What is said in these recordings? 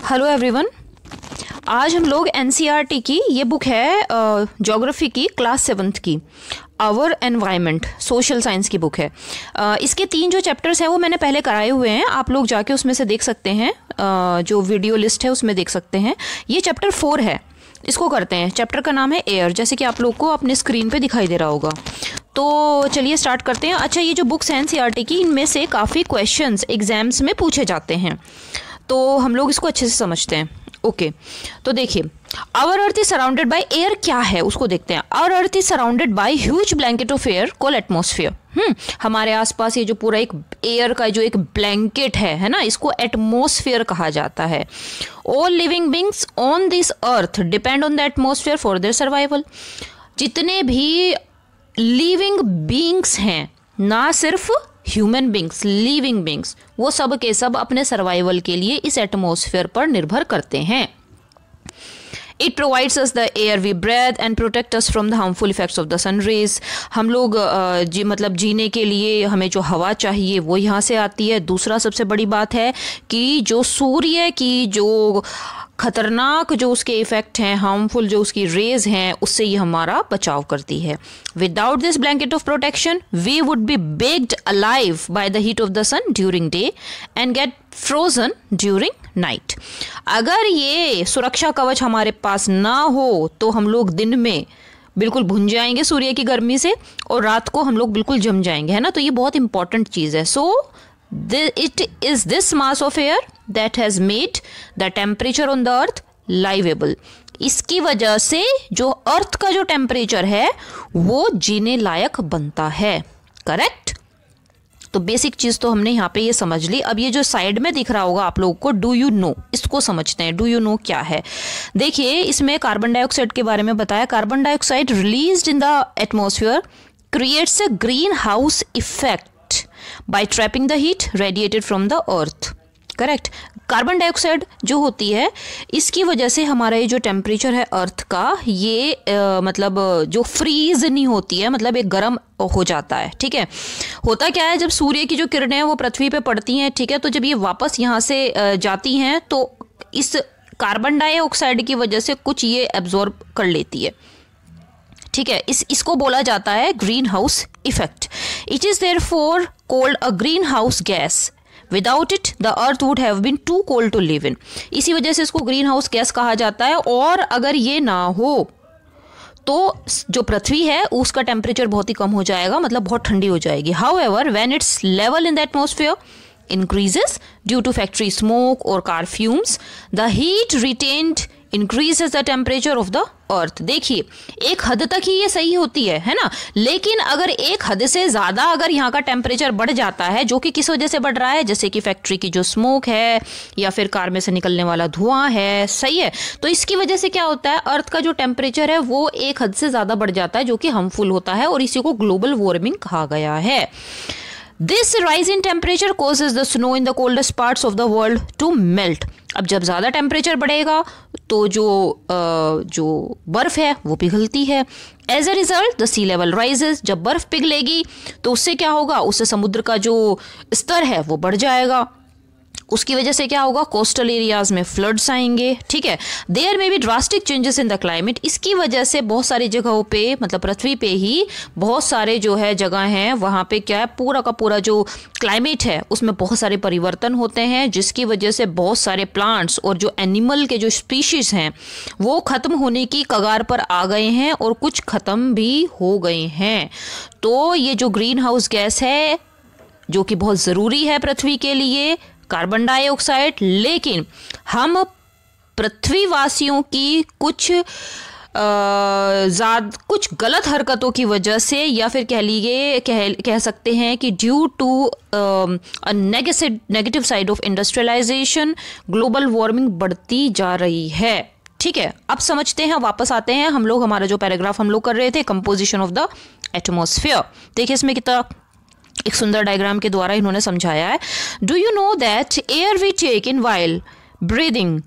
Hello everyone. आज हम लोग एनसीईआरटी की ये बुक है ज्योग्राफी की क्लास 7th की आवर एनवायरनमेंट सोशल साइंस की बुक है। इसके 3 जो चैप्टर्स हैं वो मैंने पहले कराए हुए हैं, आप लोग जाके उसमें से देख सकते हैं, जो वीडियो लिस्ट है उसमें देख सकते हैं। ये चैप्टर 4 है, इसको करते हैं। चैप्टर का नाम है एयर, जैसे कि आप लोग को अपने स्क्रीन पे दिखाई दे रहा होगा। तो चलिए स्टार्ट करते हैं। अच्छा, ये जो बुक्स हैं एनसीईआरटी की, इनमें से काफ़ी क्वेश्चंस एग्जाम्स में पूछे जाते हैं, तो हम लोग इसको अच्छे से समझते हैं। ओके, तो देखिए, our earth is surrounded by air क्या है उसको देखते हैं। Our earth is surrounded by huge blanket of air called atmosphere. हमारे आसपास ये जो पूरा एक एयर का जो एक ब्लैंकेट है ना, इसको एटमॉस्फेयर कहा जाता है। All living beings on this earth depend on the atmosphere for their survival. जितने भी लिविंग बींग्स हैं, ना सिर्फ ह्यूमन बींग्स, लिविंग बींग्स, वो सब के सब अपने सर्वाइवल के लिए इस एटमॉस्फेयर पर निर्भर करते हैं। It provides us the air we breathe and protect us from the harmful effects of the sun rays. हम लोग मतलब जीने के लिए हमें जो हवा चाहिए वो यहाँ से आती है। दूसरा सबसे बड़ी बात है कि जो सूर्य की जो खतरनाक जो उसके इफेक्ट हैं, हार्मफुल जो उसकी रेज हैं, उससे ये हमारा बचाव करती है। Without this blanket of protection we would be baked alive by the heat of the sun during day and get frozen during night. अगर ये सुरक्षा कवच हमारे पास ना हो तो हम लोग दिन में बिल्कुल भुन जाएंगे सूर्य की गर्मी से, और रात को हम लोग बिल्कुल जम जाएंगे, है ना। तो ये बहुत इंपॉर्टेंट चीज़ है। सो it is this mass of air that has made the temperature on the earth livable. इसकी वजह से जो अर्थ का जो टेम्परेचर है वो जीने लायक बनता है। करेक्ट। तो बेसिक चीज तो हमने यहाँ पे ये समझ ली। अब ये जो साइड में दिख रहा होगा आप लोगों को, डू यू नो, इसको समझते हैं। डू यू नो क्या है? देखिए, इसमें कार्बन डाइऑक्साइड के बारे में बताया। Carbon dioxide released in the atmosphere creates a green house effect by trapping the heat radiated from the earth. Correct. Carbon dioxide जो होती है, इसकी वजह से हमारा ये जो टेम्परेचर है अर्थ का, ये मतलब जो फ्रीज नहीं होती है, मतलब एक गर्म हो जाता है। ठीक है। होता क्या है, जब सूर्य की जो किरणें हैं वो पृथ्वी पे पड़ती हैं, ठीक है, तो जब ये वापस यहाँ से जाती हैं तो इस कार्बन डाइऑक्साइड की वजह से कुछ ये एब्जॉर्ब कर लेती है। ठीक है। इसको बोला जाता है green house effect. It is therefore called a green house gas. Without it the earth would have been too cold to live in. इसी वजह से इसको ग्रीन हाउस गैस कहा जाता है। और अगर ये ना हो तो जो पृथ्वी है उसका टेम्परेचर बहुत ही कम हो जाएगा, मतलब बहुत ठंडी हो जाएगी। However when it's level in the atmosphere increases due to factory smoke or car fumes, the heat retained increases the temperature of the earth. देखिए, एक हद तक ही ये सही होती है ना, लेकिन अगर एक हद से ज़्यादा अगर यहाँ का टेम्परेचर बढ़ जाता है, जो कि किस वजह से बढ़ रहा है, जैसे कि फैक्ट्री की जो स्मोक है या फिर कार में से निकलने वाला धुआं है, सही है, तो इसकी वजह से क्या होता है, अर्थ का जो टेम्परेचर है वो एक हद से ज़्यादा बढ़ जाता है, जो कि हार्मफुल होता है, और इसी को ग्लोबल वार्मिंग कहा गया है। This rise in temperature causes the snow in the coldest parts of the world to melt. अब जब ज़्यादा टेम्परेचर बढ़ेगा तो जो बर्फ़ है वो पिघलती है। As a result, the sea level rises. जब बर्फ़ पिघलेगी तो उससे क्या होगा, उससे समुद्र का जो स्तर है वो बढ़ जाएगा। उसकी वजह से क्या होगा, कोस्टल एरियाज में फ्लड्स आएंगे। ठीक है। देयर में भी drastic changes in the climate. इसकी वजह से बहुत सारी जगहों पे, मतलब पृथ्वी पे ही बहुत सारे जो है जगह हैं, वहाँ पे क्या है, पूरा का पूरा जो क्लाइमेट है उसमें बहुत सारे परिवर्तन होते हैं, जिसकी वजह से बहुत सारे प्लांट्स और जो एनिमल के जो स्पीशीज हैं वो ख़त्म होने की कगार पर आ गए हैं, और कुछ ख़त्म भी हो गए हैं। तो ये जो ग्रीन हाउस गैस है, जो कि बहुत ज़रूरी है पृथ्वी के लिए, कार्बन डाइऑक्साइड, लेकिन हम पृथ्वीवासियों की कुछ गलत हरकतों की वजह से, या फिर कह सकते हैं कि due to a negative side of industrialization, global warming बढ़ती जा रही है। ठीक है। अब समझते हैं, वापस आते हैं हम लोग, हमारा जो पैराग्राफ हम लोग कर रहे थे, कंपोजिशन ऑफ द एटमॉस्फेयर। देखिए इसमें कितना एक सुंदर डायग्राम के द्वारा इन्होंने समझाया है। Do you know that air we take in while breathing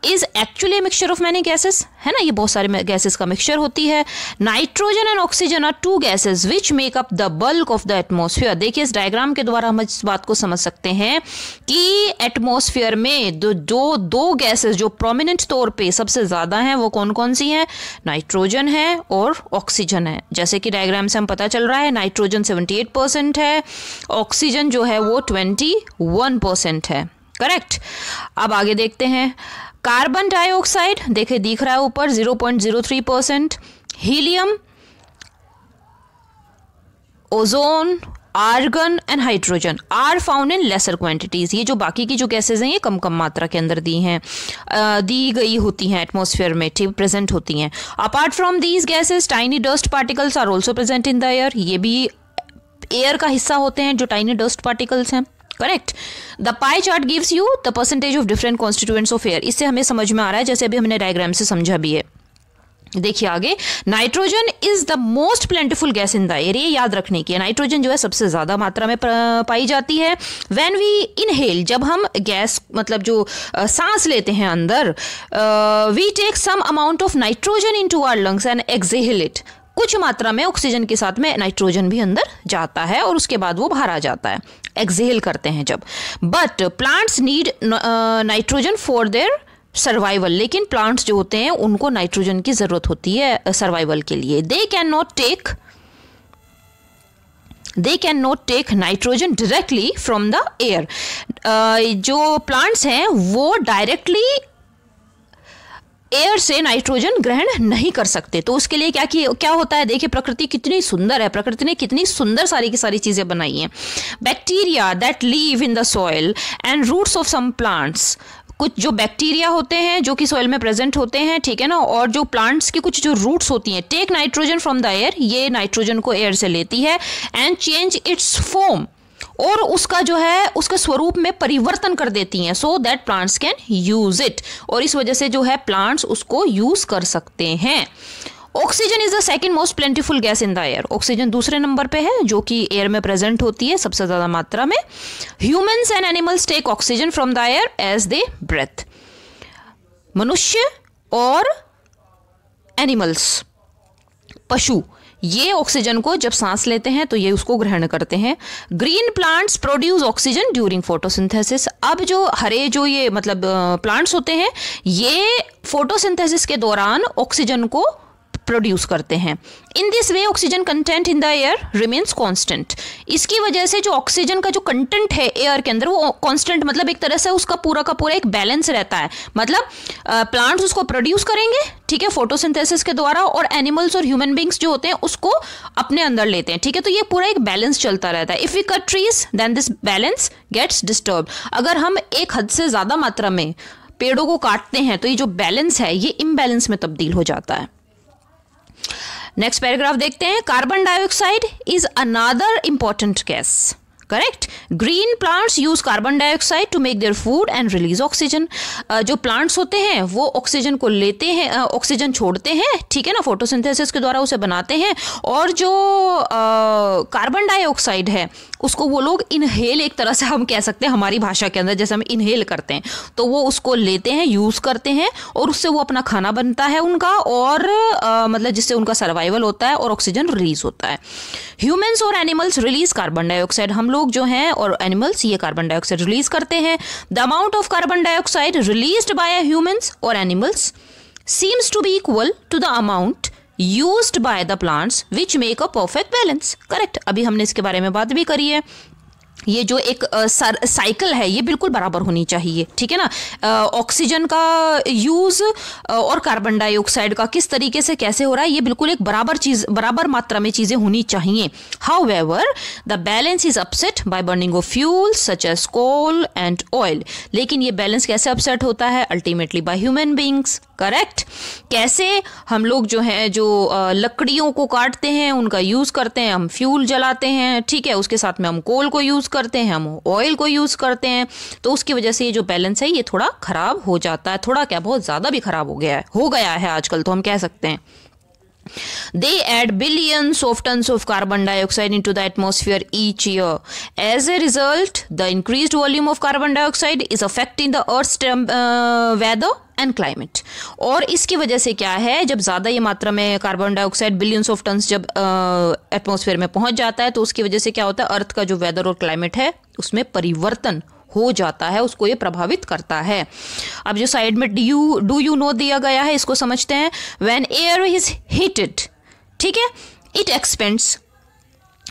is actually mixture of many gases, है ना, ये बहुत सारे गैसेस का मिक्सचर होती है। Nitrogen and oxygen are two gases which make up the bulk of the atmosphere. देखिए इस डायग्राम के द्वारा हम इस बात को समझ सकते हैं कि एटमॉस्फेयर में जो दो गैसेस जो प्रोमिनेंट तौर पे सबसे ज्यादा हैं वो कौन कौन सी हैं, नाइट्रोजन है और ऑक्सीजन है। जैसे कि डायग्राम से हम पता चल रहा है नाइट्रोजन 78% है, ऑक्सीजन जो है वो 21% है, करेक्ट। अब आगे देखते हैं, कार्बन डाइऑक्साइड देखे दिख रहा है ऊपर 0.03%, helium, ozone, argon and hydrogen are found in lesser quantities. ये जो बाकी की जो गैसेज हैं ये कम कम मात्रा के अंदर दी गई होती हैं एटमॉस्फेयर में, ठीक प्रेजेंट होती हैं। Apart from these gases tiny dust particles are also present in the air. ये भी एयर का हिस्सा होते हैं जो टाइनी डस्ट पार्टिकल्स हैं, correct. The pie chart gives you the percentage of different constituents of air. इससे हमें समझ में आ रहा है, जैसे अभी हमने डायग्राम से समझा भी है। देखिए आगे, nitrogen is the most प्लेंटिफुल gas in the air. ये याद रखने की है, नाइट्रोजन जो है सबसे ज्यादा मात्रा में पाई जाती है। व्हेन वी इनहेल, जब हम गैस मतलब जो सांस लेते हैं अंदर, we take some amount of nitrogen into our lungs and exhale it. कुछ मात्रा में ऑक्सीजन के साथ में नाइट्रोजन भी अंदर जाता है और उसके बाद वो बाहर आ जाता है, एक्सहेल करते हैं जब। But plants need nitrogen for their survival. लेकिन प्लांट्स जो होते हैं उनको नाइट्रोजन की जरूरत होती है सर्वाइवल के लिए। They can not take nitrogen directly from the air. जो प्लांट्स हैं वो डायरेक्टली एयर से नाइट्रोजन ग्रहण नहीं कर सकते। तो उसके लिए क्या होता है, देखिए प्रकृति कितनी सुंदर है, प्रकृति ने कितनी सुंदर सारी की सारी चीजें बनाई हैं। Bacteria that live in the soil and roots of some plants, कुछ जो बैक्टीरिया होते हैं जो कि सॉइल में प्रेजेंट होते हैं, ठीक है ना, और जो प्लांट्स की कुछ जो रूट्स होती हैं, take nitrogen from the air, ये नाइट्रोजन को एयर से लेती है एंड चेंज इट्स फॉर्म, और उसका जो है उसके स्वरूप में परिवर्तन कर देती हैं, so that plants can use it, और इस वजह से जो है प्लांट्स उसको यूज कर सकते हैं। Oxygen is the second most प्लेंटिफुल gas in the air. Oxygen दूसरे नंबर पे है जो कि एयर में प्रेजेंट होती है सबसे ज्यादा मात्रा में। Humans and animals take oxygen from the air as they breathe. मनुष्य और एनिमल्स, पशु, ये ऑक्सीजन को जब सांस लेते हैं तो ये उसको ग्रहण करते हैं। Green plants produce oxygen during photosynthesis. अब जो हरे जो ये मतलब प्लांट्स होते हैं ये फोटोसिंथेसिस के दौरान ऑक्सीजन को प्रोड्यूस करते हैं। In this way oxygen content in the air remains constant. इसकी वजह से जो ऑक्सीजन का जो कंटेंट है एयर के अंदर वो कांस्टेंट, मतलब एक तरह से उसका पूरा का पूरा एक बैलेंस रहता है। मतलब प्लांट्स उसको प्रोड्यूस करेंगे, ठीक है, फोटोसिंथेसिस के द्वारा, और एनिमल्स और ह्यूमन बींग्स जो होते हैं उसको अपने अंदर लेते हैं, ठीक है। तो ये पूरा एक बैलेंस चलता रहता है। If we cut trees then this balance gets disturb. अगर हम एक हद से ज्यादा मात्रा में पेड़ों को काटते हैं तो ये जो बैलेंस है ये इम्बैलेंस में तब्दील हो जाता है। नेक्स्ट पैराग्राफ देखते हैं। Carbon dioxide is another important gas, correct. Green plants use carbon dioxide to make their food and release oxygen. जो प्लांट्स होते हैं वो ऑक्सीजन को लेते हैं, ऑक्सीजन छोड़ते हैं, ठीक है ना, फोटोसिंथेसिस के द्वारा उसे बनाते हैं, और जो कार्बन डाइऑक्साइड है उसको वो लोग इनहेल, एक तरह से हम कह सकते हैं हमारी भाषा के अंदर जैसे हम इनहेल करते हैं, तो वो उसको लेते हैं, यूज करते हैं, और उससे वो अपना खाना बनता है उनका, और मतलब जिससे उनका सर्वाइवल होता है और ऑक्सीजन रिलीज होता है। ह्यूमंस और एनिमल्स रिलीज कार्बन डाइऑक्साइड। हम लोग जो हैं और एनिमल्स ये कार्बन डाइऑक्साइड रिलीज करते हैं। The amount of carbon dioxide released by humans और animals seems to be equal to the amount used by the plants which make a perfect balance, correct। अभी हमने इसके बारे में बात भी करी है। ये जो एक साइकिल है ये बिल्कुल बराबर होनी चाहिए, ठीक है ना। ऑक्सीजन का यूज और कार्बन डाइऑक्साइड का किस तरीके से कैसे हो रहा है, ये बिल्कुल एक बराबर मात्रा में चीजें होनी चाहिए। However the balance is upset by burning of fuels such as coal and oil. लेकिन ये बैलेंस कैसे अपसेट होता है, ultimately by human beings, correct. कैसे, हम लोग जो है जो लकड़ियों को काटते हैं उनका यूज करते हैं, हम फ्यूल जलाते हैं, ठीक है, उसके साथ में हम कोल को यूज करते हैं, हम ऑयल को यूज करते हैं, तो उसकी वजह से ये जो बैलेंस है ये थोड़ा खराब हो जाता है। थोड़ा क्या, बहुत ज्यादा भी खराब हो गया है आजकल, तो हम कह सकते हैं। They add billions of tons of carbon dioxide into the atmosphere each year. As a result, the increased volume of carbon dioxide is affecting the Earth's weather and climate. और इसकी वजह से क्या है, जब ज़्यादा ये मात्रा में carbon dioxide billions of tons जब एटमॉस्फेयर में पहुंच जाता है तो उसकी वजह से क्या होता है, अर्थ का जो वेदर और क्लाइमेट है उसमें परिवर्तन हो जाता है, उसको ये प्रभावित करता है। अब जो साइड में डू यू नो दिया गया है इसको समझते हैं। व्हेन एयर इज हीटेड, ठीक है, इट एक्सपेंड्स,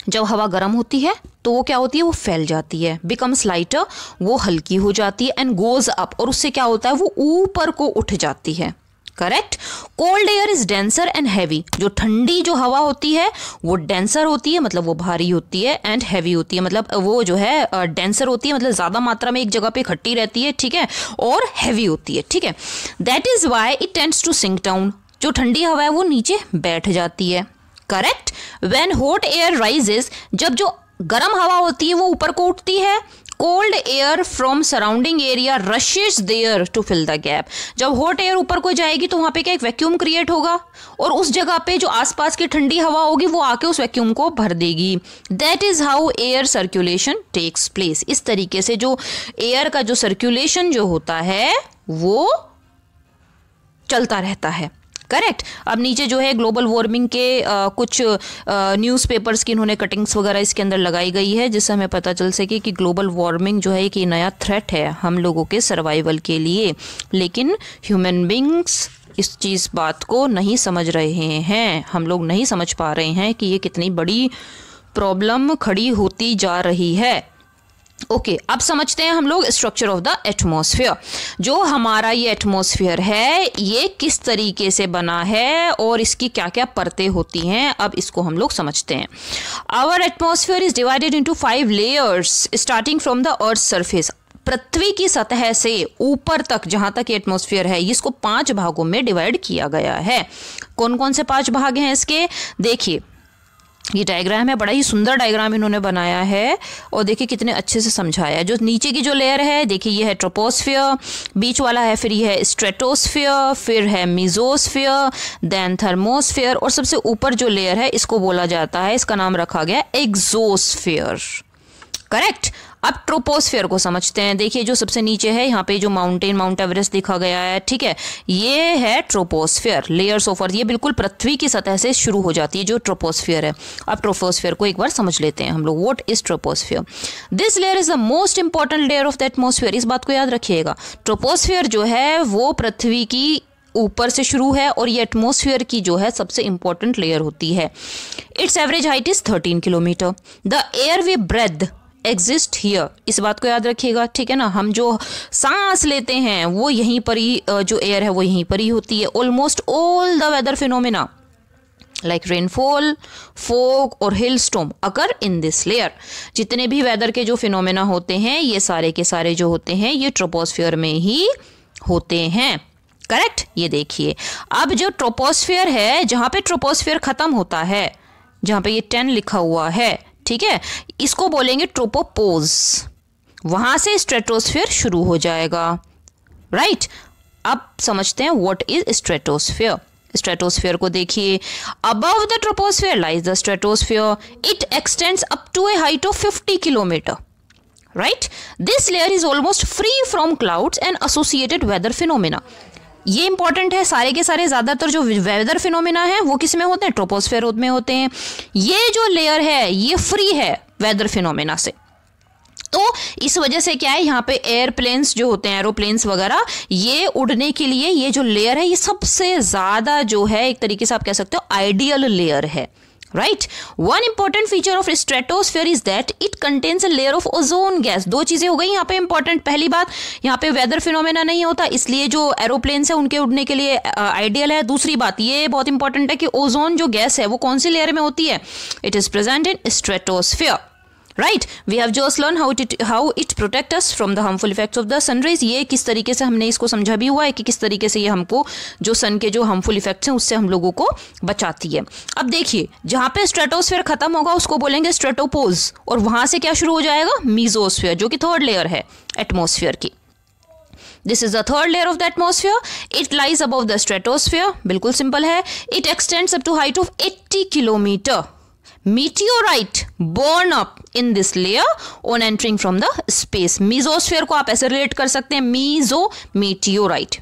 जब हवा गर्म होती है तो वो क्या होती है, वो फैल जाती है, बिकम्स लाइटर, वो हल्की हो जाती है, एंड गोज अप, और उससे क्या होता है, वो ऊपर को उठ जाती है। Correct. Cold air is denser and heavy, जो ठंडी जो हवा होती है वो डेंसर होती है, मतलब वो भारी होती है, एंड हैवी होती है, मतलब वो जो है डेंसर होती है, मतलब ज़्यादा मात्रा में एक जगह पे इकट्ठी रहती है, ठीक है, और हैवी होती है, ठीक है। That is why it tends to sink down, जो ठंडी हवा है वो नीचे बैठ जाती है। Correct. When hot air rises, जब जो गर्म हवा होती है वो ऊपर को उठती है, cold air from surrounding area rushes there to fill the gap, जब हॉट एयर ऊपर को जाएगी तो वहां पे क्या एक वैक्यूम क्रिएट होगा और उस जगह पे जो आसपास की ठंडी हवा होगी वो आके उस वैक्यूम को भर देगी। That is how air circulation takes place, इस तरीके से जो एयर का जो सर्कुलेशन जो होता है वो चलता रहता है। करेक्ट। अब नीचे जो है ग्लोबल वार्मिंग के कुछ न्यूज़पेपर्स की इन्होंने कटिंग्स वगैरह इसके अंदर लगाई गई है, जिससे हमें पता चल सके कि ग्लोबल वार्मिंग जो है कि नया थ्रेट है हम लोगों के सर्वाइवल के लिए, लेकिन ह्यूमन बींग्स इस चीज़ बात को नहीं समझ रहे हैं, हम लोग नहीं समझ पा रहे हैं कि ये कितनी बड़ी प्रॉब्लम खड़ी होती जा रही है। ओके, अब समझते हैं हम लोग स्ट्रक्चर ऑफ द एटमॉस्फेयर। जो हमारा ये एटमॉस्फेयर है ये किस तरीके से बना है और इसकी क्या क्या परतें होती हैं, अब इसको हम लोग समझते हैं। Our atmosphere is divided into 5 layers starting from the earth surface. पृथ्वी की सतह से ऊपर तक जहां तक एटमॉस्फेयर है इसको 5 भागों में डिवाइड किया गया है। कौन कौन से 5 भाग हैं इसके, देखिए ये डायग्राम है, बड़ा ही सुंदर डायग्राम इन्होंने बनाया है और देखिए कितने अच्छे से समझाया है। जो नीचे की जो लेयर है देखिए ये है ट्रोपोस्फियर, बीच वाला है फिर ये है स्ट्रेटोस्फियर, फिर है मीजोस्फियर, देन थर्मोस्फियर, और सबसे ऊपर जो लेयर है इसको बोला जाता है, इसका नाम रखा गया एग्जोस्फियर। करेक्ट। अब ट्रोपोस्फियर को समझते हैं। देखिए जो सबसे नीचे है यहाँ पे जो माउंट एवरेस्ट दिखा गया है, ठीक है, ये है ट्रोपोस्फियर, लेयर्स ऑफ अर्थ, ये बिल्कुल पृथ्वी की सतह से शुरू हो जाती है जो ट्रोपोस्फियर है। अब ट्रोपोस्फियर को एक बार समझ लेते हैं हम लोग। What is troposphere? This layer is the most important layer of the atmosphere. इस बात को याद रखिएगा, ट्रोपोस्फियर जो है वो पृथ्वी की ऊपर से शुरू है और ये एटमॉस्फेयर की जो है सबसे इंपॉर्टेंट लेयर होती है। Its average height is 13 kilometre. The air we breathe exist here, इस बात को याद रखिएगा, ठीक है ना। हम जो सांस लेते हैं वो यहीं पर ही, जो एयर है वो यहीं पर ही होती है। Almost all the weather phenomena like rainfall, fog और hail storm occur in this layer. जितने भी वेदर के जो फिनोमेना होते हैं ये सारे के सारे जो होते हैं ये ट्रोपोस्फियर में ही होते हैं। करेक्ट। ये देखिए अब जो ट्रोपोस्फियर है, जहां पे ट्रोपोस्फियर खत्म होता है, जहां पे ये 10 लिखा हुआ है, ठीक है, इसको बोलेंगे ट्रोपोपोज। वहां से स्ट्रेटोस्फियर शुरू हो जाएगा। राइट। अब समझते हैं व्हाट इज स्ट्रेटोस्फियर। स्ट्रेटोस्फियर को देखिए, above the troposphere lies the stratosphere. It extends up to a height of 50 kilometre. Right. This layer is almost free from clouds and associated weather phenomena. ये important है, सारे के सारे ज्यादातर जो weather phenomena है वो किस में होते हैं, ट्रोपोस्फेयर में होते हैं। ये जो लेयर है ये फ्री है वेदर फिनोमेना से, तो इस वजह से क्या है, यहाँ पे एयरप्लेन्स जो होते हैं, एरोप्लेन्स वगैरह, ये उड़ने के लिए ये जो लेयर है ये सबसे ज्यादा जो है एक तरीके से आप कह सकते हो आइडियल लेयर है। Right. One important feature of stratosphere is that it contains a layer of ozone gas. 2 चीजें हो गई यहाँ पे इंपॉर्टेंट। पहली बात, यहाँ पे वेदर फिनोमेना नहीं होता इसलिए जो एरोप्लेन्स है उनके उड़ने के लिए आइडियल है। दूसरी बात ये बहुत इंपॉर्टेंट है कि ओजोन जो गैस है वो कौन सी लेयर में होती है, it is present in stratosphere. Right. We have just learn how it protect us from the harmful effects of the sunrays. ये किस तरीके से हमने इसको समझा भी हुआ है कि किस तरीके से ये हमको जो सन के जो हार्मफुल इफेक्ट्स हैं उससे हम लोगों को बचाती है। अब देखिए जहां पे स्ट्रेटोस्फेयर खत्म होगा उसको बोलेंगे स्ट्रेटोपोज, और वहां से क्या शुरू हो जाएगा, मीजोस्फेयर, जो कि 3rd लेयर है एटमॉस्फेयर की। This is the 3rd layer of the atmosphere. It lies above the stratosphere. बिल्कुल सिंपल है। It extends up to height of 80 kilometre. Meteorite born up in this layer on entering from the space. Mesosphere को आप ऐसे relate कर सकते हैं, meso मेटियोराइट,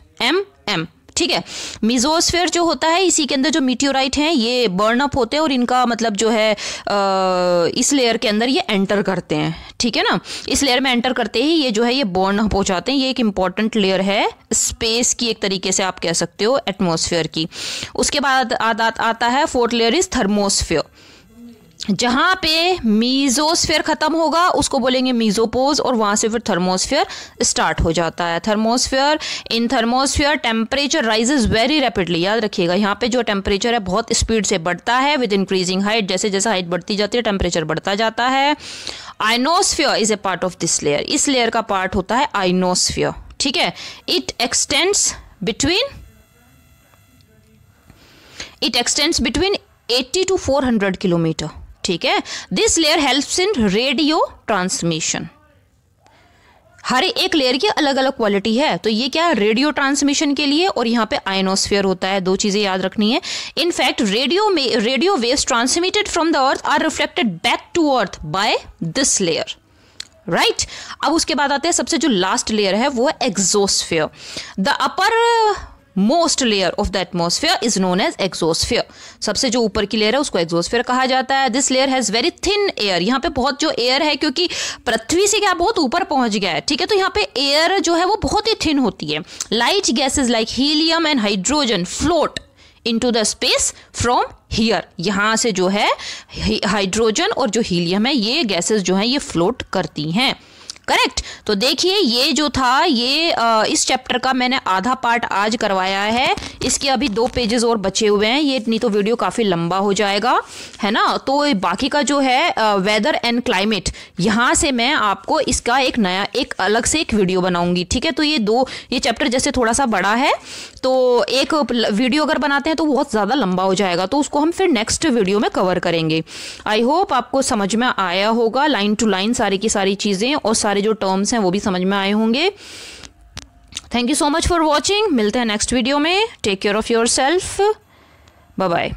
m, ठीक है। मीजोस्फीयर जो होता है इसी के अंदर जो मीटियोराइट हैं ये बर्न अप होते हैं और इनका मतलब जो है इस लेयर के अंदर ये एंटर करते हैं, ठीक है ना। इस लेयर में एंटर करते ही ये जो है ये बर्न अप हो जाते हैं। ये एक इंपॉर्टेंट लेयर है स्पेस की, एक तरीके से आप कह सकते हो एटमॉस्फेयर की। उसके बाद आता है फोर्थ लेयर इज थर्मोस्फेयर। जहाँ पे मीजोस्फेयर खत्म होगा उसको बोलेंगे मीजोपोज और वहाँ से फिर थर्मोस्फेयर स्टार्ट हो जाता है। Thermosphere, in thermosphere temperature rises very rapidly. याद रखिएगा यहाँ पे जो टेम्परेचर है बहुत स्पीड से बढ़ता है विद इंक्रीजिंग हाइट। जैसे जैसे हाइट बढ़ती जाती है टेम्परेचर बढ़ता जाता है। Ionosphere is a part of this layer. इस लेयर का पार्ट होता है आइनोस्फेयर, ठीक है। It extends between 80 to 400 kilometre, ठीक है। This layer helps in radio transmission. हर एक लेयर की अलग अलग क्वालिटी है, तो ये क्या रेडियो ट्रांसमिशन के लिए, और यहाँ पे आयनोस्फीयर होता है। दो चीजें याद रखनी है। In fact radio waves transmitted from the earth are reflected back to earth by this layer, right. अब उसके बाद आते हैं सबसे जो लास्ट लेयर है वो है exosphere. The upper most layer of the atmosphere is known as exosphere. सबसे जो ऊपर की लेयर है उसको एक्सोस्फेयर कहा जाता है। This layer has very thin air. यहाँ पे बहुत जो एयर है, क्योंकि पृथ्वी से क्या बहुत ऊपर पहुंच गया है, ठीक है, तो यहाँ पे एयर जो है वो बहुत ही थिन होती है। Light gases like helium and hydrogen float into the space from here. यहाँ से जो है हाइड्रोजन और जो हीलियम है ये गैसेज जो है ये फ्लोट करती हैं, करेक्ट। तो देखिए ये जो था ये इस चैप्टर का मैंने आधा पार्ट आज करवाया है। इसके अभी 2 पेजेस और बचे हुए हैं। ये नहीं तो वीडियो काफ़ी लंबा हो जाएगा, है ना। तो बाकी का जो है वेदर एंड क्लाइमेट, यहाँ से मैं आपको इसका एक अलग से एक वीडियो बनाऊंगी, ठीक है। तो ये चैप्टर जैसे थोड़ा सा बड़ा है तो एक वीडियो अगर बनाते हैं तो बहुत ज़्यादा लंबा हो जाएगा, तो उसको हम फिर नेक्स्ट वीडियो में कवर करेंगे। आई होप आपको समझ में आया होगा, लाइन टू लाइन सारी की सारी चीज़ें और सारे जो टर्म्स हैं वो भी समझ में आए होंगे। Thank you so much for watching. मिलते हैं नेक्स्ट वीडियो में। Take care of your self. Bye bye.